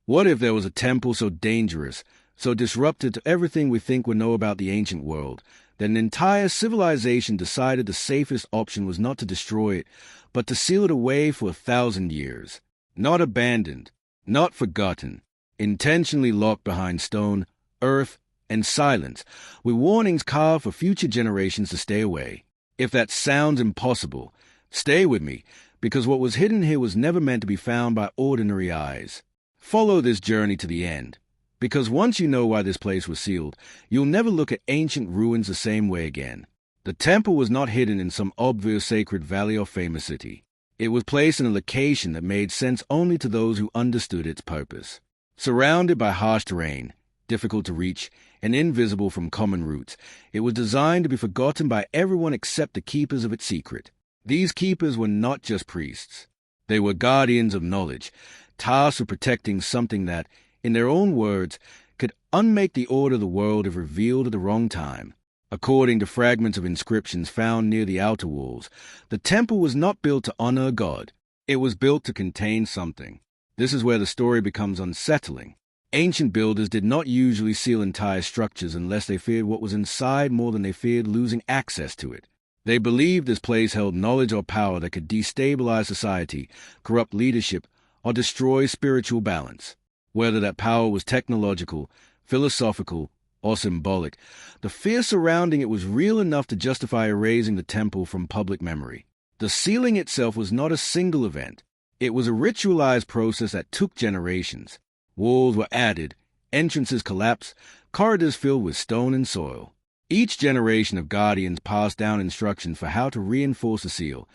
What if there was a temple so dangerous, so disruptive to everything we think we know about the ancient world, that an entire civilization decided the safest option was not to destroy it, but to seal it away for 1,000 years? Not abandoned, not forgotten, intentionally locked behind stone, earth, and silence, with warnings carved for future generations to stay away. If that sounds impossible, stay with me, because what was hidden here was never meant to be found by ordinary eyes. Follow this journey to the end, because once you know why this place was sealed, you'll never look at ancient ruins the same way again. The temple was not hidden in some obvious sacred valley or famous city. It was placed in a location that made sense only to those who understood its purpose. Surrounded by harsh terrain, difficult to reach, and invisible from common routes, it was designed to be forgotten by everyone except the keepers of its secret. These keepers were not just priests. They were guardians of knowledge, tasked with protecting something that, in their own words, could unmake the order of the world if revealed at the wrong time. According to fragments of inscriptions found near the outer walls, the temple was not built to honor a god. It was built to contain something. This is where the story becomes unsettling. Ancient builders did not usually seal entire structures unless they feared what was inside more than they feared losing access to it. They believed this place held knowledge or power that could destabilize society, corrupt leadership, or destroy spiritual balance. Whether that power was technological, philosophical, or symbolic, the fear surrounding it was real enough to justify erasing the temple from public memory. The sealing itself was not a single event. It was a ritualized process that took generations. Walls were added, entrances collapsed, corridors filled with stone and soil. Each generation of guardians passed down instructions for how to reinforce the seal,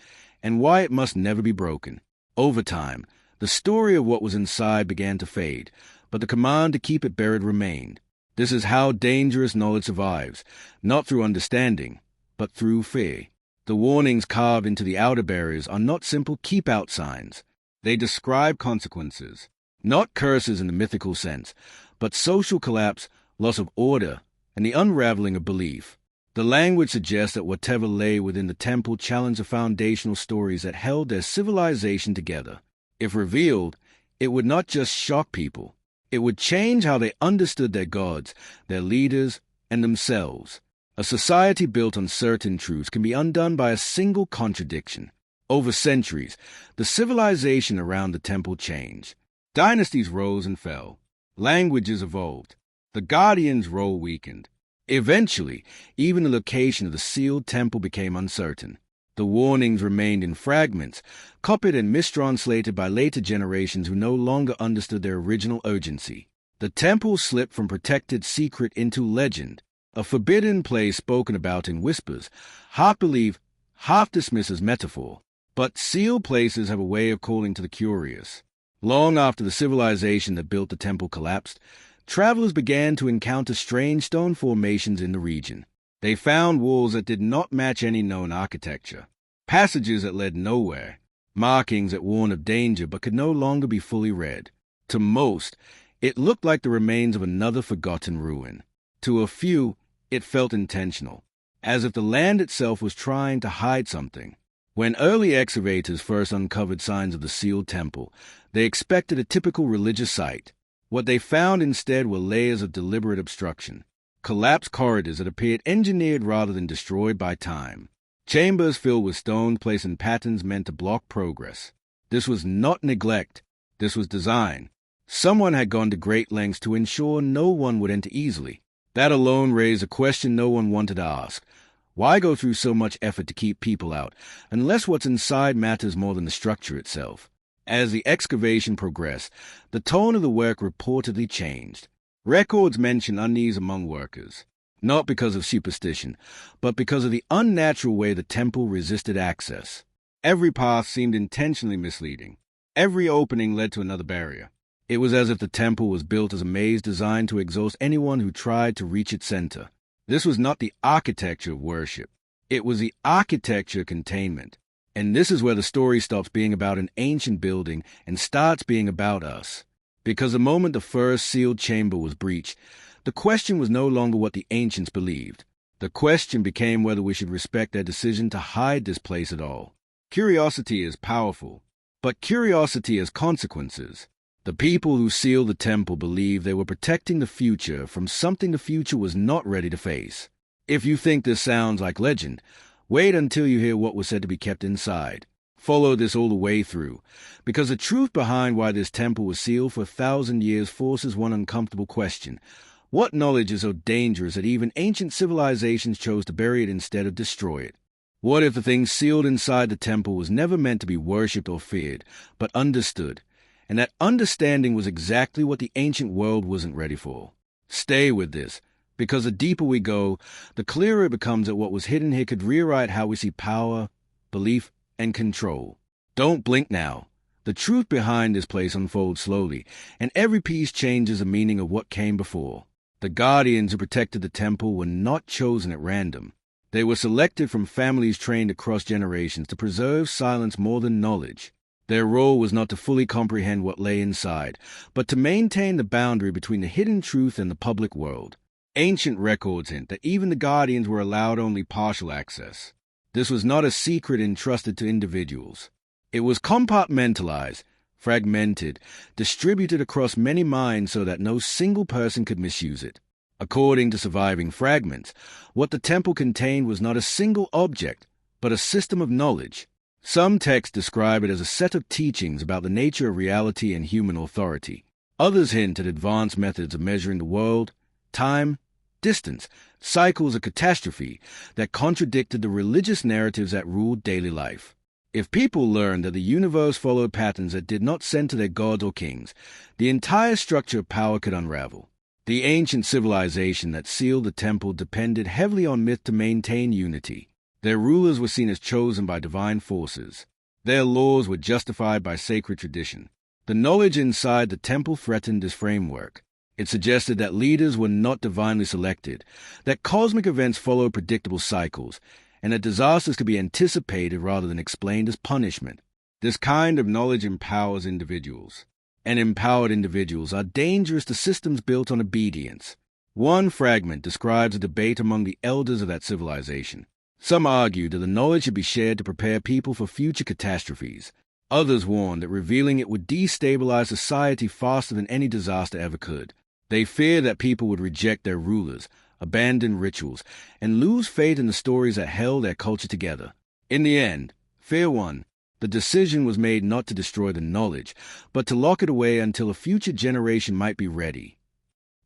and why it must never be broken. Over time, the story of what was inside began to fade, but the command to keep it buried remained. This is how dangerous knowledge survives, not through understanding, but through fear. The warnings carved into the outer barriers are not simple keep-out signs. They describe consequences, not curses in the mythical sense, but social collapse, loss of order, and the unraveling of belief. The language suggests that whatever lay within the temple challenged the foundational stories that held their civilization together. If revealed, it would not just shock people. It would change how they understood their gods, their leaders, and themselves. A society built on certain truths can be undone by a single contradiction. Over centuries, the civilization around the temple changed. Dynasties rose and fell. Languages evolved. The guardian's role weakened. Eventually, even the location of the sealed temple became uncertain. The warnings remained in fragments, copied and mistranslated by later generations who no longer understood their original urgency. The temple slipped from protected secret into legend, a forbidden place spoken about in whispers, half believed, half dismissed as metaphor. But sealed places have a way of calling to the curious. Long after the civilization that built the temple collapsed, travelers began to encounter strange stone formations in the region. They found walls that did not match any known architecture, passages that led nowhere, markings that warned of danger but could no longer be fully read. To most, it looked like the remains of another forgotten ruin. To a few, it felt intentional, as if the land itself was trying to hide something. When early excavators first uncovered signs of the sealed temple, they expected a typical religious site. What they found instead were layers of deliberate obstruction, collapsed corridors that appeared engineered rather than destroyed by time, chambers filled with stones placed in patterns meant to block progress. This was not neglect. This was design. Someone had gone to great lengths to ensure no one would enter easily. That alone raised a question no one wanted to ask. Why go through so much effort to keep people out, unless what's inside matters more than the structure itself? As the excavation progressed, the tone of the work reportedly changed. Records mention unease among workers, not because of superstition, but because of the unnatural way the temple resisted access. Every path seemed intentionally misleading. Every opening led to another barrier. It was as if the temple was built as a maze designed to exhaust anyone who tried to reach its center. This was not the architecture of worship. It was the architecture of containment. And this is where the story stops being about an ancient building and starts being about us. Because the moment the first sealed chamber was breached, the question was no longer what the ancients believed. The question became whether we should respect their decision to hide this place at all. Curiosity is powerful, but curiosity has consequences. The people who sealed the temple believed they were protecting the future from something the future was not ready to face. If you think this sounds like legend, wait until you hear what was said to be kept inside. Follow this all the way through, because the truth behind why this temple was sealed for 1,000 years forces one uncomfortable question. What knowledge is so dangerous that even ancient civilizations chose to bury it instead of destroy it? What if the thing sealed inside the temple was never meant to be worshipped or feared, but understood, and that understanding was exactly what the ancient world wasn't ready for? Stay with this, because the deeper we go, the clearer it becomes that what was hidden here could rewrite how we see power, belief, and control. Don't blink now. The truth behind this place unfolds slowly, and every piece changes the meaning of what came before. The guardians who protected the temple were not chosen at random. They were selected from families trained across generations to preserve silence more than knowledge. Their role was not to fully comprehend what lay inside, but to maintain the boundary between the hidden truth and the public world. Ancient records hint that even the guardians were allowed only partial access. This was not a secret entrusted to individuals. It was compartmentalized, fragmented, distributed across many minds so that no single person could misuse it. According to surviving fragments, what the temple contained was not a single object, but a system of knowledge. Some texts describe it as a set of teachings about the nature of reality and human authority. Others hint at advanced methods of measuring the world, time, distance, cycles of catastrophe that contradicted the religious narratives that ruled daily life. If people learned that the universe followed patterns that did not center their gods or kings, the entire structure of power could unravel. The ancient civilization that sealed the temple depended heavily on myth to maintain unity. Their rulers were seen as chosen by divine forces. Their laws were justified by sacred tradition. The knowledge inside the temple threatened this framework. It suggested that leaders were not divinely selected, that cosmic events followed predictable cycles, and that disasters could be anticipated rather than explained as punishment. This kind of knowledge empowers individuals, and empowered individuals are dangerous to systems built on obedience. One fragment describes a debate among the elders of that civilization. Some argued that the knowledge should be shared to prepare people for future catastrophes. Others warned that revealing it would destabilize society faster than any disaster ever could. They feared that people would reject their rulers, abandon rituals, and lose faith in the stories that held their culture together. In the end, fear won. The decision was made not to destroy the knowledge, but to lock it away until a future generation might be ready.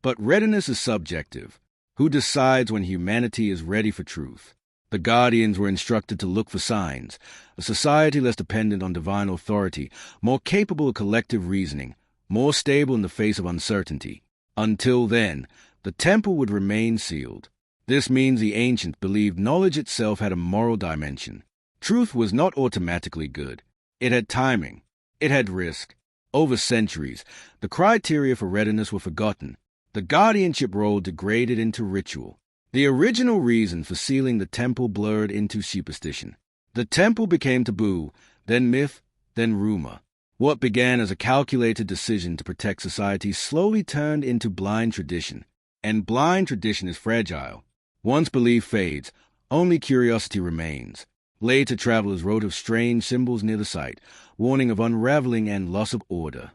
But readiness is subjective. Who decides when humanity is ready for truth? The guardians were instructed to look for signs, a society less dependent on divine authority, more capable of collective reasoning, more stable in the face of uncertainty. Until then, the temple would remain sealed. This means the ancients believed knowledge itself had a moral dimension. Truth was not automatically good. It had timing. It had risk. Over centuries, the criteria for readiness were forgotten. The guardianship role degraded into ritual. The original reason for sealing the temple blurred into superstition. The temple became taboo, then myth, then rumor. What began as a calculated decision to protect society slowly turned into blind tradition. And blind tradition is fragile. Once belief fades, only curiosity remains. Later travelers wrote of strange symbols near the site, warning of unraveling and loss of order.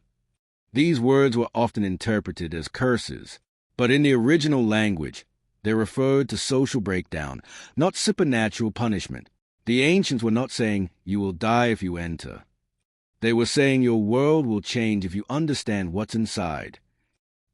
These words were often interpreted as curses, but in the original language, they referred to social breakdown, not supernatural punishment. The ancients were not saying, "You will die if you enter." They were saying your world will change if you understand what's inside.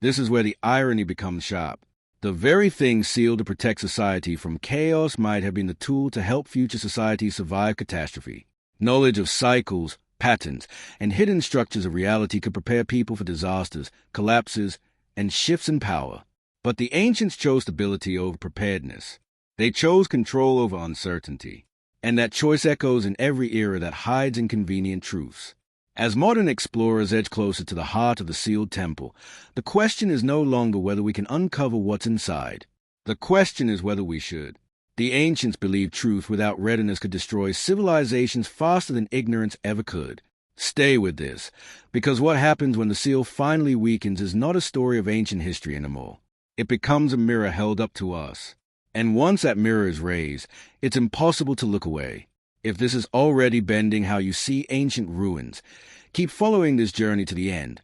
This is where the irony becomes sharp. The very thing sealed to protect society from chaos might have been the tool to help future societies survive catastrophe. Knowledge of cycles, patterns, and hidden structures of reality could prepare people for disasters, collapses, and shifts in power. But the ancients chose stability over preparedness. They chose control over uncertainty. And that choice echoes in every era that hides inconvenient truths. As modern explorers edge closer to the heart of the sealed temple, the question is no longer whether we can uncover what's inside. The question is whether we should. The ancients believed truth without readiness could destroy civilizations faster than ignorance ever could. Stay with this, because what happens when the seal finally weakens is not a story of ancient history anymore. It becomes a mirror held up to us. And once that mirror is raised, it's impossible to look away. If this is already bending how you see ancient ruins, keep following this journey to the end.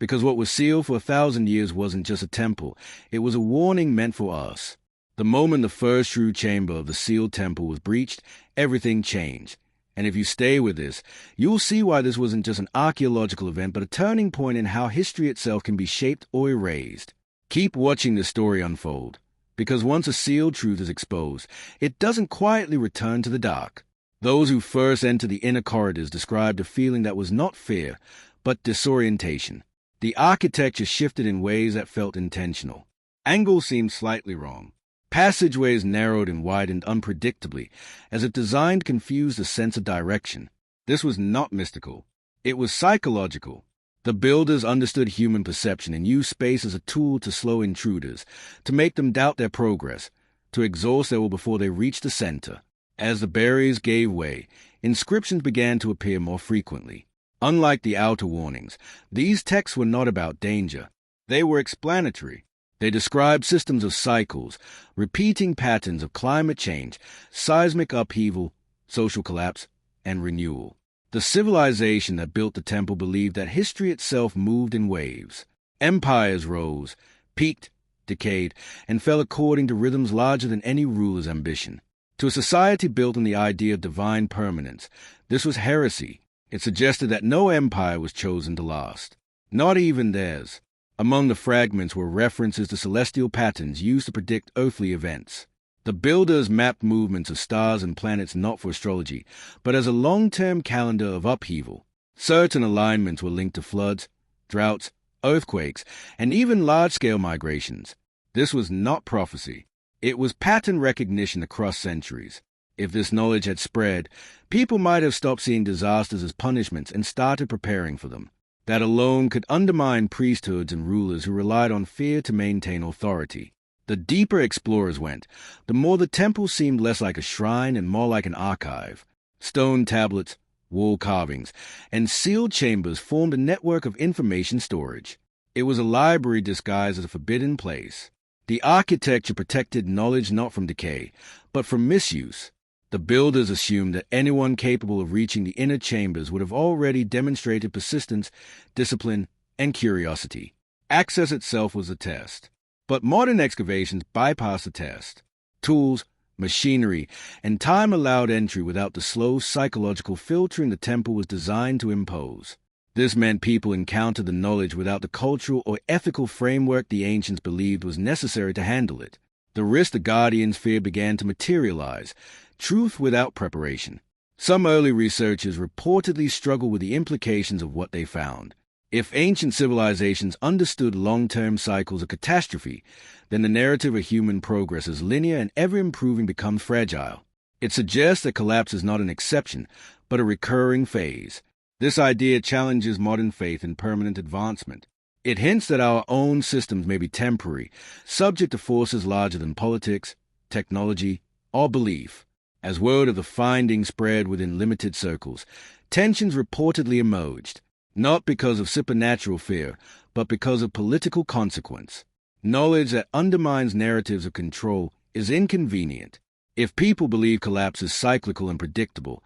Because what was sealed for 1,000 years wasn't just a temple, it was a warning meant for us. The moment the first true chamber of the sealed temple was breached, everything changed. And if you stay with this, you'll see why this wasn't just an archaeological event, but a turning point in how history itself can be shaped or erased. Keep watching this story unfold, because once a sealed truth is exposed, it doesn't quietly return to the dark. Those who first entered the inner corridors described a feeling that was not fear, but disorientation. The architecture shifted in ways that felt intentional. Angles seemed slightly wrong. Passageways narrowed and widened unpredictably, as if designed to confuse the sense of direction. This was not mystical. It was psychological. The builders understood human perception and used space as a tool to slow intruders, to make them doubt their progress, to exhaust their will before they reached the center. As the barriers gave way, inscriptions began to appear more frequently. Unlike the outer warnings, these texts were not about danger. They were explanatory. They described systems of cycles, repeating patterns of climate change, seismic upheaval, social collapse, and renewal. The civilization that built the temple believed that history itself moved in waves. Empires rose, peaked, decayed, and fell according to rhythms larger than any ruler's ambition. To a society built on the idea of divine permanence, this was heresy. It suggested that no empire was chosen to last, not even theirs. Among the fragments were references to celestial patterns used to predict earthly events. The builders mapped movements of stars and planets not for astrology, but as a long-term calendar of upheaval. Certain alignments were linked to floods, droughts, earthquakes, and even large-scale migrations. This was not prophecy. It was pattern recognition across centuries. If this knowledge had spread, people might have stopped seeing disasters as punishments and started preparing for them. That alone could undermine priesthoods and rulers who relied on fear to maintain authority. The deeper explorers went, the more the temple seemed less like a shrine and more like an archive. Stone tablets, wall carvings, and sealed chambers formed a network of information storage. It was a library disguised as a forbidden place. The architecture protected knowledge not from decay, but from misuse. The builders assumed that anyone capable of reaching the inner chambers would have already demonstrated persistence, discipline, and curiosity. Access itself was a test. But modern excavations bypassed the test. Tools, machinery, and time allowed entry without the slow psychological filtering the temple was designed to impose. This meant people encountered the knowledge without the cultural or ethical framework the ancients believed was necessary to handle it. The risk the Guardians feared began to materialize, truth without preparation. Some early researchers reportedly struggled with the implications of what they found. If ancient civilizations understood long-term cycles of catastrophe, then the narrative of human progress is linear and ever-improving becomes fragile. It suggests that collapse is not an exception, but a recurring phase. This idea challenges modern faith in permanent advancement. It hints that our own systems may be temporary, subject to forces larger than politics, technology, or belief. As word of the finding spread within limited circles, tensions reportedly emerged, not because of supernatural fear, but because of political consequence. Knowledge that undermines narratives of control is inconvenient. If people believe collapse is cyclical and predictable,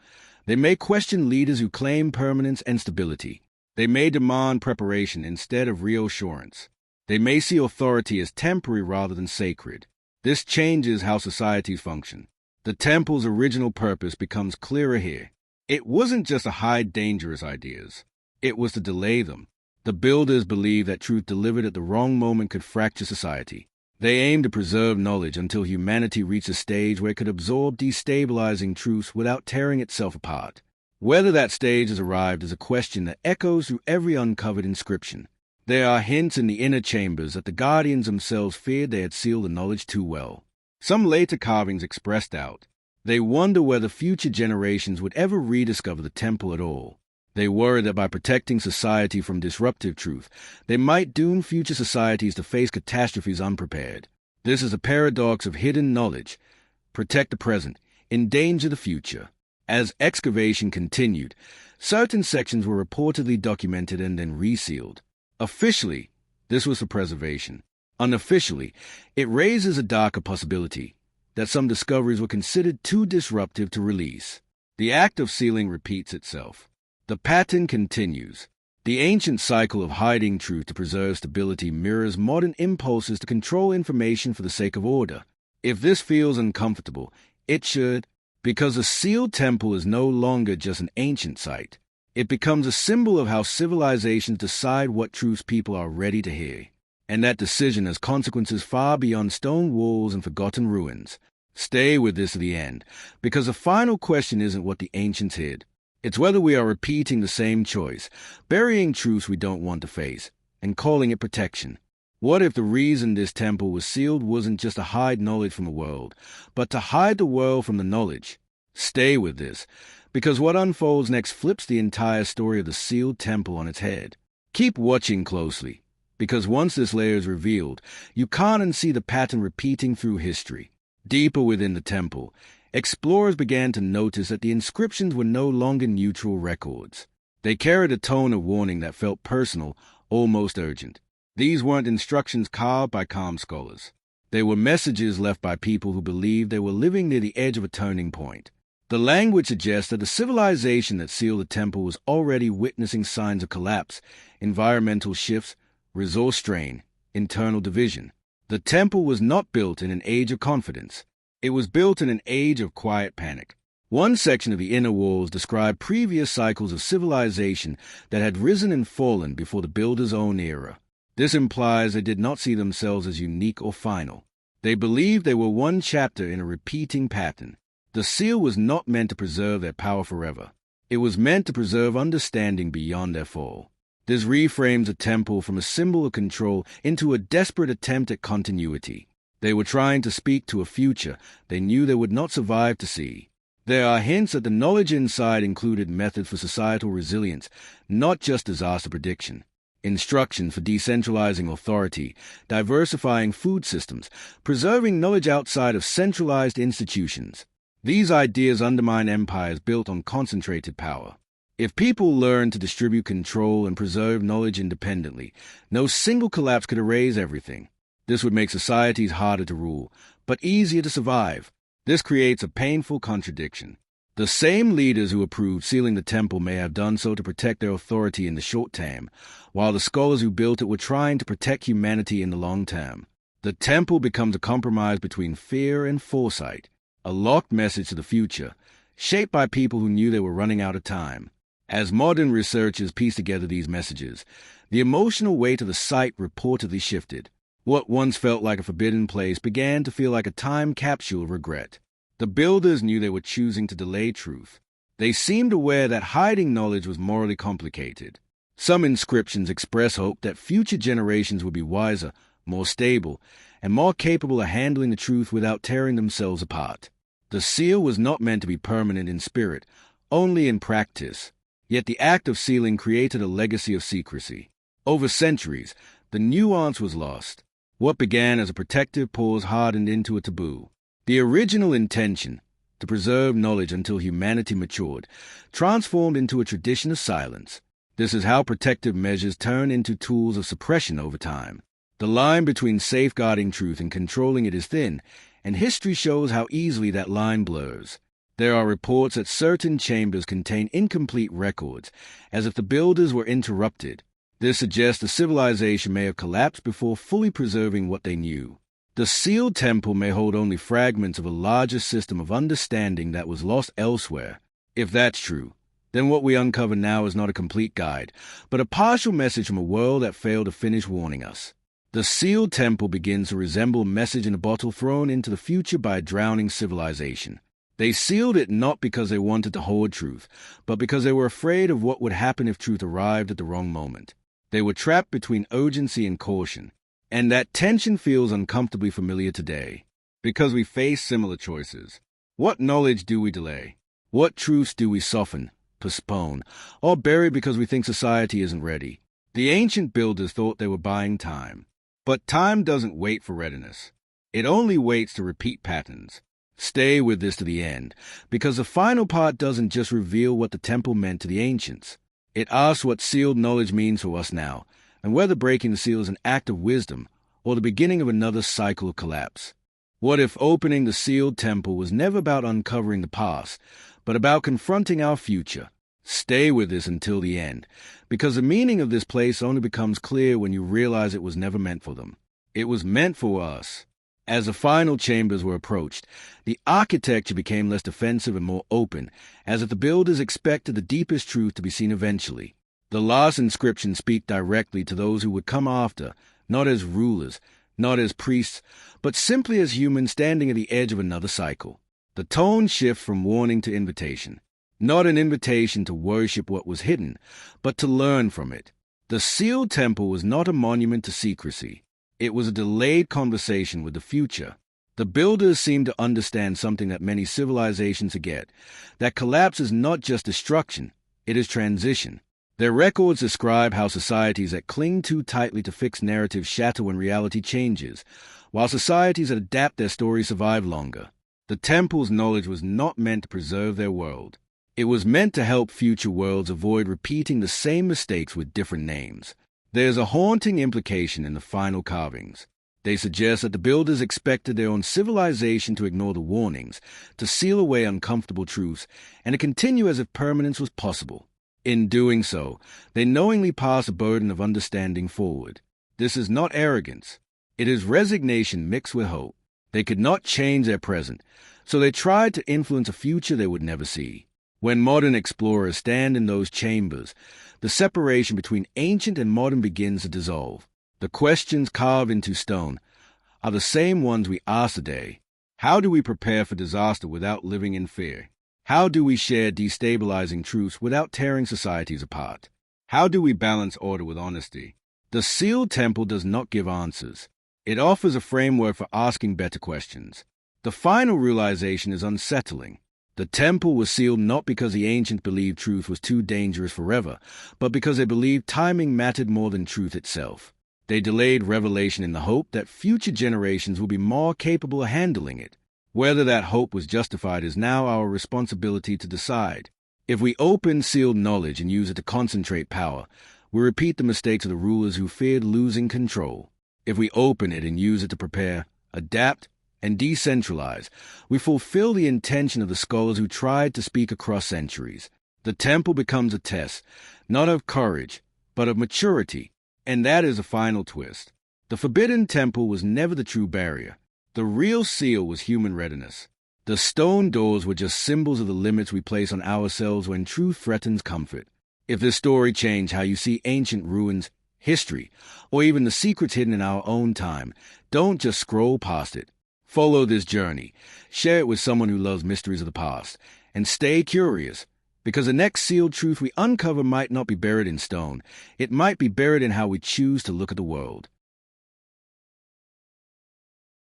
they may question leaders who claim permanence and stability. They may demand preparation instead of reassurance. They may see authority as temporary rather than sacred. This changes how societies function. The temple's original purpose becomes clearer here. It wasn't just to hide dangerous ideas. It was to delay them. The builders believed that truth delivered at the wrong moment could fracture society. They aimed to preserve knowledge until humanity reached a stage where it could absorb destabilizing truths without tearing itself apart. Whether that stage has arrived is a question that echoes through every uncovered inscription. There are hints in the inner chambers that the Guardians themselves feared they had sealed the knowledge too well. Some later carvings expressed doubt. They wonder whether future generations would ever rediscover the temple at all. They worry that by protecting society from disruptive truth, they might doom future societies to face catastrophes unprepared. This is a paradox of hidden knowledge. Protect the present, endanger the future. As excavation continued, certain sections were reportedly documented and then resealed. Officially, this was for preservation. Unofficially, it raises a darker possibility that some discoveries were considered too disruptive to release. The act of sealing repeats itself. The pattern continues. The ancient cycle of hiding truth to preserve stability mirrors modern impulses to control information for the sake of order. If this feels uncomfortable, it should, because a sealed temple is no longer just an ancient site. It becomes a symbol of how civilizations decide what truths people are ready to hear. And that decision has consequences far beyond stone walls and forgotten ruins. Stay with this to the end, because the final question isn't what the ancients hid. It's whether we are repeating the same choice, burying truths we don't want to face, and calling it protection. What if the reason this temple was sealed wasn't just to hide knowledge from the world, but to hide the world from the knowledge? Stay with this, because what unfolds next flips the entire story of the sealed temple on its head. Keep watching closely, because once this layer is revealed, you can't unsee the pattern repeating through history. Deeper within the temple, explorers began to notice that the inscriptions were no longer neutral records. They carried a tone of warning that felt personal, almost urgent. These weren't instructions carved by calm scholars. They were messages left by people who believed they were living near the edge of a turning point. The language suggests that the civilization that sealed the temple was already witnessing signs of collapse, environmental shifts, resource strain, internal division. The temple was not built in an age of confidence. It was built in an age of quiet panic. One section of the inner walls described previous cycles of civilization that had risen and fallen before the builders' own era. This implies they did not see themselves as unique or final. They believed they were one chapter in a repeating pattern. The seal was not meant to preserve their power forever. It was meant to preserve understanding beyond their fall. This reframes the temple from a symbol of control into a desperate attempt at continuity. They were trying to speak to a future they knew they would not survive to see. There are hints that the knowledge inside included methods for societal resilience, not just disaster prediction. Instructions for decentralizing authority, diversifying food systems, preserving knowledge outside of centralized institutions. These ideas undermine empires built on concentrated power. If people learn to distribute control and preserve knowledge independently, no single collapse could erase everything. This would make societies harder to rule, but easier to survive. This creates a painful contradiction. The same leaders who approved sealing the temple may have done so to protect their authority in the short term, while the scholars who built it were trying to protect humanity in the long term. The temple becomes a compromise between fear and foresight, a locked message to the future, shaped by people who knew they were running out of time. As modern researchers piece together these messages, the emotional weight of the site reportedly shifted. What once felt like a forbidden place began to feel like a time capsule of regret. The builders knew they were choosing to delay truth. They seemed aware that hiding knowledge was morally complicated. Some inscriptions express hope that future generations would be wiser, more stable, and more capable of handling the truth without tearing themselves apart. The seal was not meant to be permanent in spirit, only in practice. Yet the act of sealing created a legacy of secrecy. Over centuries, the nuance was lost. What began as a protective pause hardened into a taboo. The original intention, to preserve knowledge until humanity matured, transformed into a tradition of silence. This is how protective measures turn into tools of suppression over time. The line between safeguarding truth and controlling it is thin, and history shows how easily that line blurs. There are reports that certain chambers contain incomplete records, as if the builders were interrupted. This suggests the civilization may have collapsed before fully preserving what they knew. The sealed temple may hold only fragments of a larger system of understanding that was lost elsewhere. If that's true, then what we uncover now is not a complete guide, but a partial message from a world that failed to finish warning us. The sealed temple begins to resemble a message in a bottle thrown into the future by a drowning civilization. They sealed it not because they wanted to hoard truth, but because they were afraid of what would happen if truth arrived at the wrong moment. They were trapped between urgency and caution, and that tension feels uncomfortably familiar today, because we face similar choices. What knowledge do we delay? What truths do we soften, postpone, or bury because we think society isn't ready? The ancient builders thought they were buying time. But time doesn't wait for readiness. It only waits to repeat patterns. Stay with this to the end, because the final part doesn't just reveal what the temple meant to the ancients. It asks what sealed knowledge means for us now, and whether breaking the seal is an act of wisdom or the beginning of another cycle of collapse. What if opening the sealed temple was never about uncovering the past, but about confronting our future? Stay with this until the end, because the meaning of this place only becomes clear when you realize it was never meant for them. It was meant for us. As the final chambers were approached, the architecture became less defensive and more open, as if the builders expected the deepest truth to be seen eventually. The last inscriptions speak directly to those who would come after, not as rulers, not as priests, but simply as humans standing at the edge of another cycle. The tone shifts from warning to invitation. Not an invitation to worship what was hidden, but to learn from it. The sealed temple was not a monument to secrecy. It was a delayed conversation with the future. The builders seemed to understand something that many civilizations forget, that collapse is not just destruction, it is transition. Their records describe how societies that cling too tightly to fixed narratives shatter when reality changes, while societies that adapt their stories survive longer. The temple's knowledge was not meant to preserve their world. It was meant to help future worlds avoid repeating the same mistakes with different names. There's a haunting implication in the final carvings. They suggest that the builders expected their own civilization to ignore the warnings, to seal away uncomfortable truths, and to continue as if permanence was possible. In doing so, they knowingly pass a burden of understanding forward. This is not arrogance. It is resignation mixed with hope. They could not change their present, so they tried to influence a future they would never see. When modern explorers stand in those chambers, the separation between ancient and modern begins to dissolve. The questions carved into stone are the same ones we ask today. How do we prepare for disaster without living in fear? How do we share destabilizing truths without tearing societies apart? How do we balance order with honesty? The sealed temple does not give answers. It offers a framework for asking better questions. The final realization is unsettling. The temple was sealed not because the ancients believed truth was too dangerous forever, but because they believed timing mattered more than truth itself. They delayed revelation in the hope that future generations will be more capable of handling it. Whether that hope was justified is now our responsibility to decide. If we open sealed knowledge and use it to concentrate power, we repeat the mistakes of the rulers who feared losing control. If we open it and use it to prepare, adapt, and decentralize, we fulfill the intention of the scholars who tried to speak across centuries. The temple becomes a test, not of courage, but of maturity, and that is a final twist. The Forbidden Temple was never the true barrier. The real seal was human readiness. The stone doors were just symbols of the limits we place on ourselves when truth threatens comfort. If this story changed how you see ancient ruins, history, or even the secrets hidden in our own time, don't just scroll past it. Follow this journey, share it with someone who loves mysteries of the past, and stay curious, because the next sealed truth we uncover might not be buried in stone. It might be buried in how we choose to look at the world.